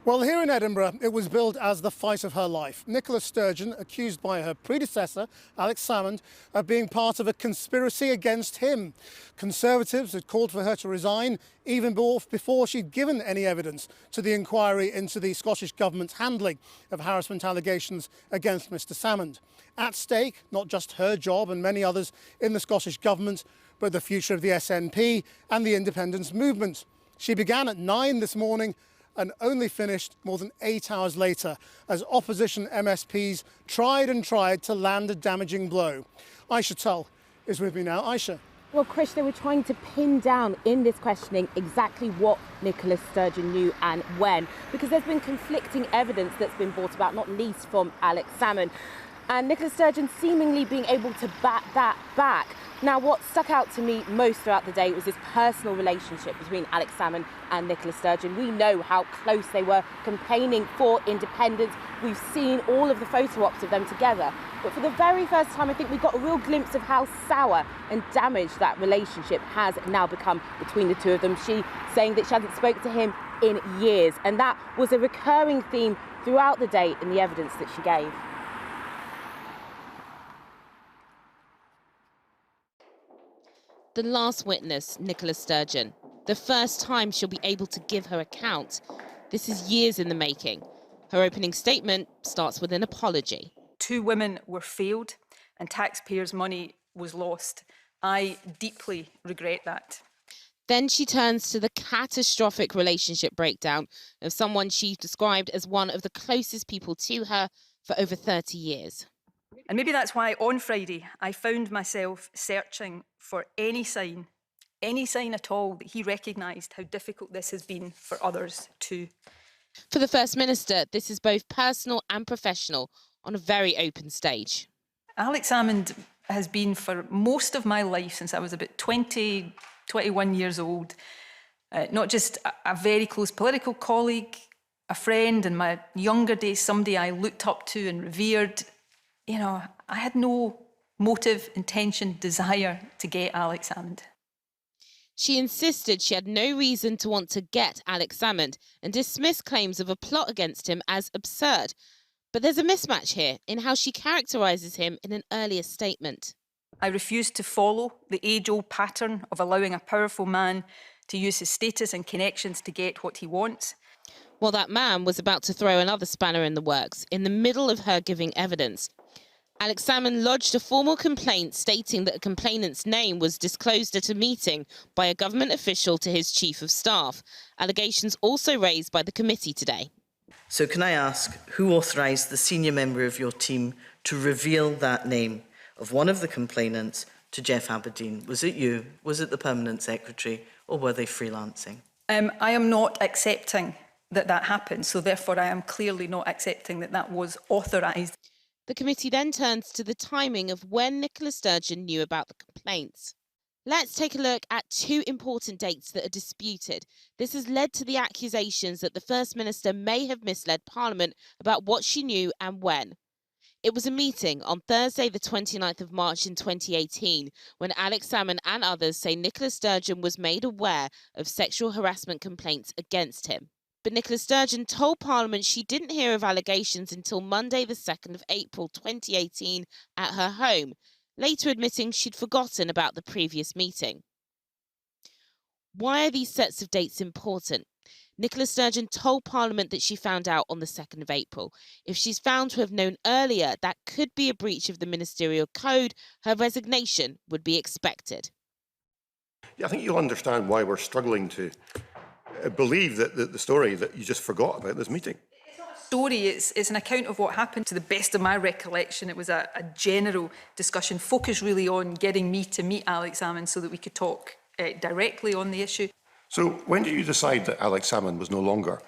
Well, here in Edinburgh, it was billed as the fight of her life. Nicola Sturgeon, accused by her predecessor, Alex Salmond, of being part of a conspiracy against him. Conservatives had called for her to resign even before she'd given any evidence to the inquiry into the Scottish Government's handling of harassment allegations against Mr Salmond. At stake, not just her job and many others in the Scottish Government, but the future of the SNP and the independence movement. She began at 9 this morning and only finished more than 8 hours later as opposition MSPs tried and tried to land a damaging blow. Aisha Tull is with me now. Aisha. Well, Krish, they were trying to pin down in this questioning exactly what Nicola Sturgeon knew and when, because there's been conflicting evidence that's been brought about, not least from Alex Salmond, and Nicola Sturgeon seemingly being able to bat that back. Now, what stuck out to me most throughout the day was this personal relationship between Alex Salmond and Nicola Sturgeon. We know how close they were campaigning for independence. We've seen all of the photo ops of them together. But for the very first time, I think we got a real glimpse of how sour and damaged that relationship has now become between the two of them. She saying that she hasn't spoken to him in years. And that was a recurring theme throughout the day in the evidence that she gave. The last witness, Nicola Sturgeon. The first time she'll be able to give her account. This is years in the making. Her opening statement starts with an apology. 2 women were failed and taxpayers' money was lost. I deeply regret that. Then she turns to the catastrophic relationship breakdown of someone she described as one of the closest people to her for over 30 years. And maybe that's why on Friday I found myself searching for any sign at all that he recognised how difficult this has been for others too. For the First Minister, this is both personal and professional on a very open stage. Alex Salmond has been for most of my life, since I was about 20, 21 years old, not just a very close political colleague, a friend in my younger days, somebody I looked up to and revered. You know, I had no motive, intention, desire to get Alex Salmond. She insisted she had no reason to want to get Alex Salmond and dismissed claims of a plot against him as absurd. But there's a mismatch here in how she characterises him in an earlier statement. I refuse to follow the age-old pattern of allowing a powerful man to use his status and connections to get what he wants. Well, that man was about to throw another spanner in the works in the middle of her giving evidence. Alex Salmond lodged a formal complaint stating that a complainant's name was disclosed at a meeting by a government official to his chief of staff. Allegations also raised by the committee today. So can I ask, who authorised the senior member of your team to reveal that name of one of the complainants to Jeff Aberdeen? Was it you? Was it the permanent secretary? Or were they freelancing? I am not accepting that happened, so therefore I am clearly not accepting that was authorised. The committee then turns to the timing of when Nicola Sturgeon knew about the complaints. Let's take a look at 2 important dates that are disputed. This has led to the accusations that the First Minister may have misled Parliament about what she knew and when. It was a meeting on Thursday, the 29th of March in 2018, when Alex Salmond and others say Nicola Sturgeon was made aware of sexual harassment complaints against him. But Nicola Sturgeon told Parliament she didn't hear of allegations until Monday, the 2nd of April 2018 at her home, later admitting she'd forgotten about the previous meeting. Why are these sets of dates important? Nicola Sturgeon told Parliament that she found out on the 2nd of April. If she's found to have known earlier, that could be a breach of the ministerial code. Her resignation would be expected. Yeah, I think you'll understand why we're struggling to believe that the story that you just forgot about this meeting. It's not a story, it's an account of what happened. To the best of my recollection, it was a general discussion focused really on getting me to meet Alex Salmond so that we could talk directly on the issue. So when did you decide that Alex Salmond was no longer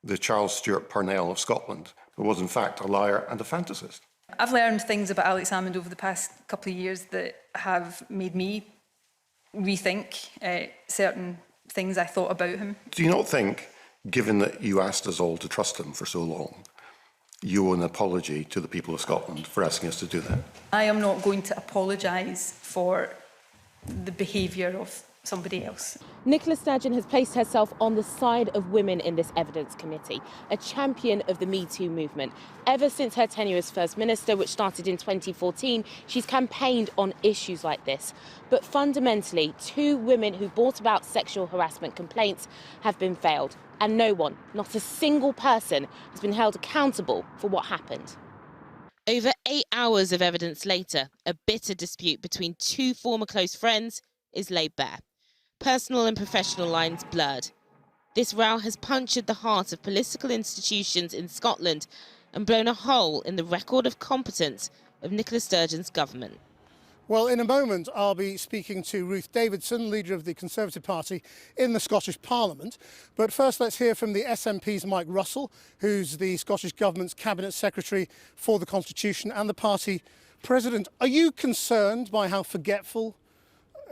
the Charles Stewart Parnell of Scotland, but was in fact a liar and a fantasist? I've learned things about Alex Salmond over the past couple of years that have made me rethink certain things I thought about him. Do you not think, given that you asked us all to trust him for so long, you owe an apology to the people of Scotland for asking us to do that? I am not going to apologise for the behaviour of somebody else. Nicola Sturgeon has placed herself on the side of women in this evidence committee, a champion of the Me Too movement. Ever since her tenure as First Minister, which started in 2014, she's campaigned on issues like this. But fundamentally, 2 women who brought about sexual harassment complaints have been failed, and no one, not a single person, has been held accountable for what happened. Over 8 hours of evidence later, a bitter dispute between 2 former close friends is laid bare. Personal and professional lines blurred. This row has punctured the heart of political institutions in Scotland and blown a hole in the record of competence of Nicola Sturgeon's government. Well, in a moment, I'll be speaking to Ruth Davidson, leader of the Conservative Party in the Scottish Parliament. But first, let's hear from the SNP's Mike Russell, who's the Scottish Government's Cabinet Secretary for the Constitution and the party president. Are you concerned by how forgetful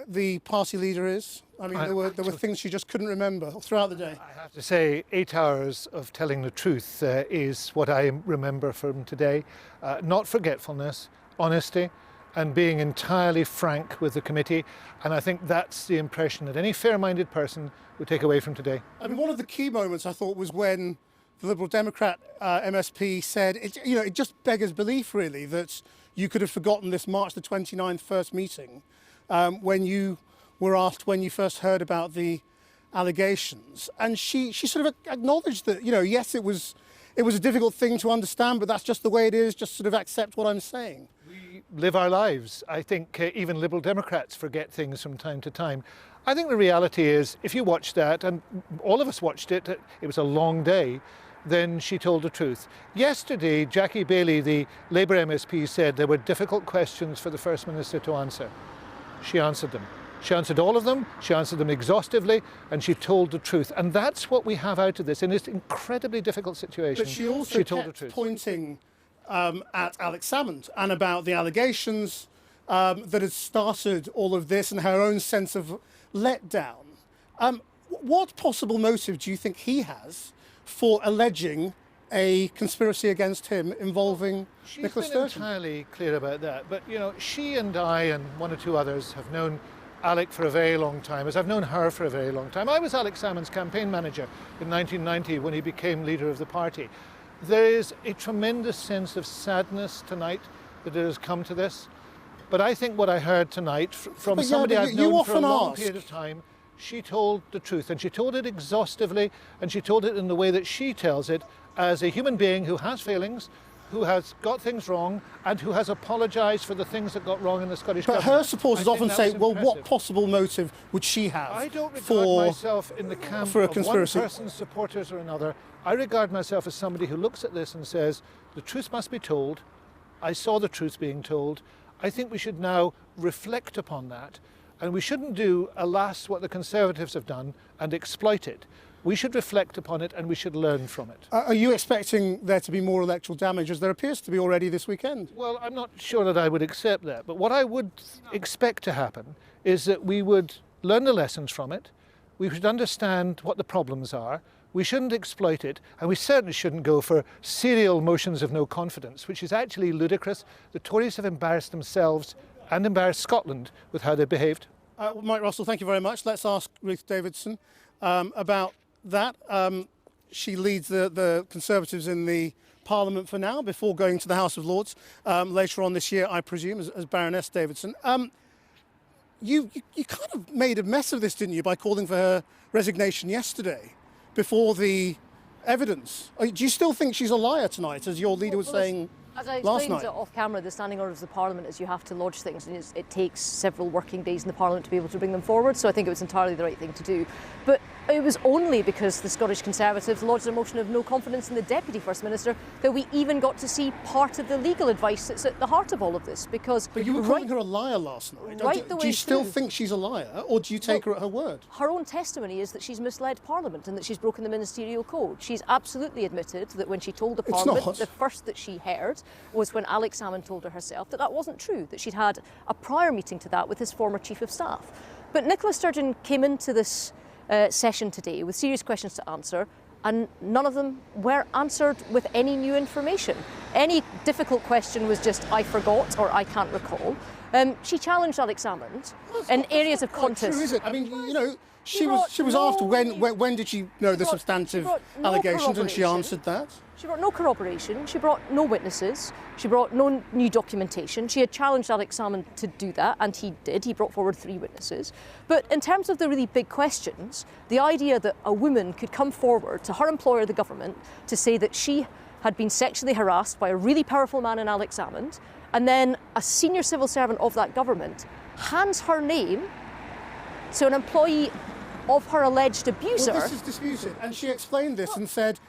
the party leader is? I mean, there were things she just couldn't remember throughout the day. I have to say, 8 hours of telling the truth is what I remember from today. Not forgetfulness, honesty, and being entirely frank with the committee. And I think that's the impression that any fair-minded person would take away from today. I mean, one of the key moments, I thought, was when the Liberal Democrat MSP said, it just beggars belief, really, that you could have forgotten this March the 29th first meeting when you were asked when you first heard about the allegations. And she sort of acknowledged that, yes, it was a difficult thing to understand, but that's just the way it is, just sort of accept what I'm saying. We live our lives. I think even Liberal Democrats forget things from time to time. I think the reality is, if you watched that, and all of us watched it, it was a long day, then she told the truth. Yesterday, Jackie Baillie, the Labour MSP, said there were difficult questions for the First Minister to answer. She answered them. She answered all of them, she answered them exhaustively, and she told the truth. And that's what we have out of this, in this incredibly difficult situation. But she also told the kept truth. pointing at Alex Salmond and about the allegations that had started all of this and her own sense of letdown. What possible motive do you think he has for alleging a conspiracy against him involving Nicola Sturgeon? She's been entirely clear about that. But, she and I and 1 or 2 others have known Alec for a very long time, as I've known her for a very long time. I was Alex Salmond's campaign manager in 1990 when he became leader of the party. There is a tremendous sense of sadness tonight that it has come to this. But I think what I heard tonight from somebody I've known for a long period of time, she told the truth, and she told it exhaustively, and she told it in the way that she tells it, as a human being who has failings, who has got things wrong, and who has apologised for the things that got wrong in the Scottish government. But her supporters often say, well, what possible motive would she have I don't regard myself in the camp for a of conspiracy? One person's supporters or another. I regard myself as somebody who looks at this and says, the truth must be told. I saw the truth being told. I think we should now reflect upon that, and we shouldn't do, alas, what the Conservatives have done and exploit it. We should reflect upon it and we should learn from it. Are you expecting there to be more electoral damage, as there appears to be already this weekend? Well, I'm not sure that I would accept that, but what I would expect to happen is that we would learn the lessons from it, we should understand what the problems are, we shouldn't exploit it, and we certainly shouldn't go for serial motions of no confidence, which is actually ludicrous. The Tories have embarrassed themselves and embarrassed Scotland with how they behaved. Mike Russell, thank you very much. Let's ask Ruth Davidson about that. She leads the Conservatives in the Parliament for now, before going to the House of Lords later on this year, I presume, as Baroness Davidson. You kind of made a mess of this, didn't you, by calling for her resignation yesterday before the evidence. Do you still think she's a liar tonight, as your leader was saying As I last explained night? off camera, the standing order of the Parliament is you have to lodge things, and it takes several working days in the Parliament to be able to bring them forward, so I think it was entirely the right thing to do. But it was only because the Scottish Conservatives lodged a motion of no confidence in the Deputy First Minister that we even got to see part of the legal advice that's at the heart of all of this. Because But you were calling her a liar last night. Do you still think she's a liar, or do you take her at her word? Her own testimony is that she's misled Parliament and that she's broken the ministerial code. She's absolutely admitted that when she told the Parliament, not. the first that she heard was when Alex Salmond told her herself that wasn't true, that she'd had a prior meeting to that with his former Chief of Staff. But Nicola Sturgeon came into this session today with serious questions to answer, and none of them were answered with any new information. Any difficult question was just, I forgot or I can't recall. She challenged Alex Salmond in areas of context. True, is it? I mean, you know, she was after when did she know the substantive allegations, and she answered that? She brought no corroboration, she brought no witnesses, she brought no new documentation. She had challenged Alex Salmond to do that, and he did. He brought forward 3 witnesses. But in terms of the really big questions, the idea that a woman could come forward to her employer, the government, to say that she had been sexually harassed by a really powerful man in Alex Salmond, and then a senior civil servant of that government hands her name to an employee of her alleged abuser. Well, this is disputed, and she explained this and said,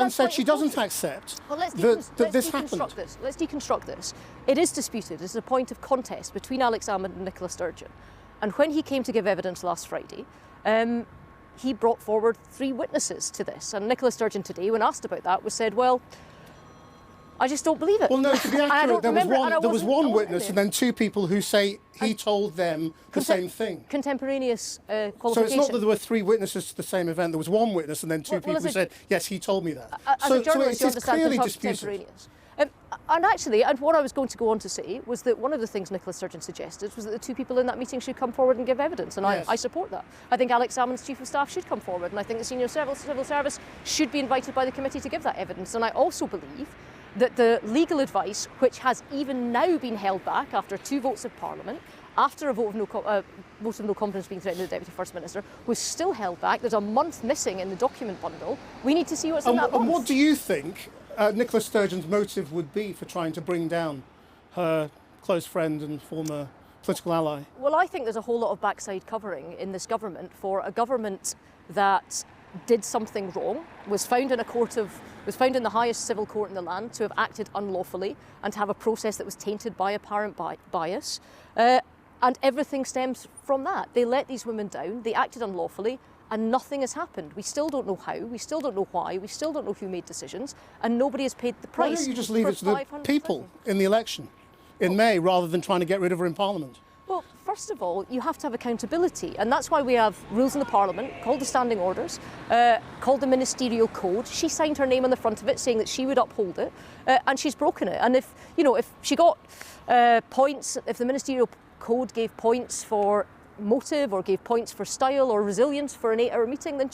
said she doesn't accept that this happened. Let's deconstruct this. It is disputed. It's a point of contest between Alex Salmond and Nicola Sturgeon. And when he came to give evidence last Friday, he brought forward 3 witnesses to this. And Nicola Sturgeon today, when asked about that, said, well, I just don't believe it. Well, no, to be accurate, there was one witness and then 2 people who say he told them the same thing. Contemporaneous qualification. So it's not that there were 3 witnesses to the same event. There was 1 witness and then 2 people who said, yes, he told me that. As a journalist, so it is clearly disputed. And actually, what I was going to go on to say was that one of the things Nicola Sturgeon suggested was that the 2 people in that meeting should come forward and give evidence, and yes. I support that. I think Alex Salmond's Chief of Staff should come forward, and I think the Senior Civil Service should be invited by the committee to give that evidence. And I also believe that the legal advice, which has even now been held back after 2 votes of Parliament, after a vote of no confidence being threatened to the Deputy First Minister, was still held back. There's a month missing in the document bundle. We need to see what's in that month. And what do you think Nicola Sturgeon's motive would be for trying to bring down her close friend and former political ally? Well, I think there's a whole lot of backside covering in this government for a government that did something wrong, was found in the highest civil court in the land to have acted unlawfully and to have a process that was tainted by apparent bias. And everything stems from that. They let these women down, they acted unlawfully, and nothing has happened. We still don't know how, we still don't know why, we still don't know who made decisions, and nobody has paid the price. Why don't you just leave it to the people in the election in May rather than trying to get rid of her in Parliament? Well, first of all, you have to have accountability, and that's why we have rules in the Parliament called the Standing Orders, called the Ministerial Code. She signed her name on the front of it saying that she would uphold it, and she's broken it. And if she got points, if the Ministerial Code gave points for motive or gave points for style or resilience for an 8-hour meeting, then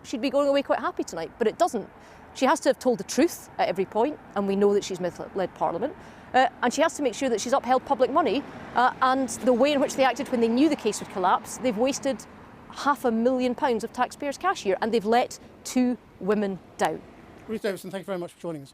she'd be going away quite happy tonight. But it doesn't. She has to have told the truth at every point, and we know that she's misled Parliament. And she has to make sure that she's upheld public money, and the way in which they acted when they knew the case would collapse. They've wasted £500,000 of taxpayers' cash here, and they've let 2 women down. Ruth Davidson, thank you very much for joining us.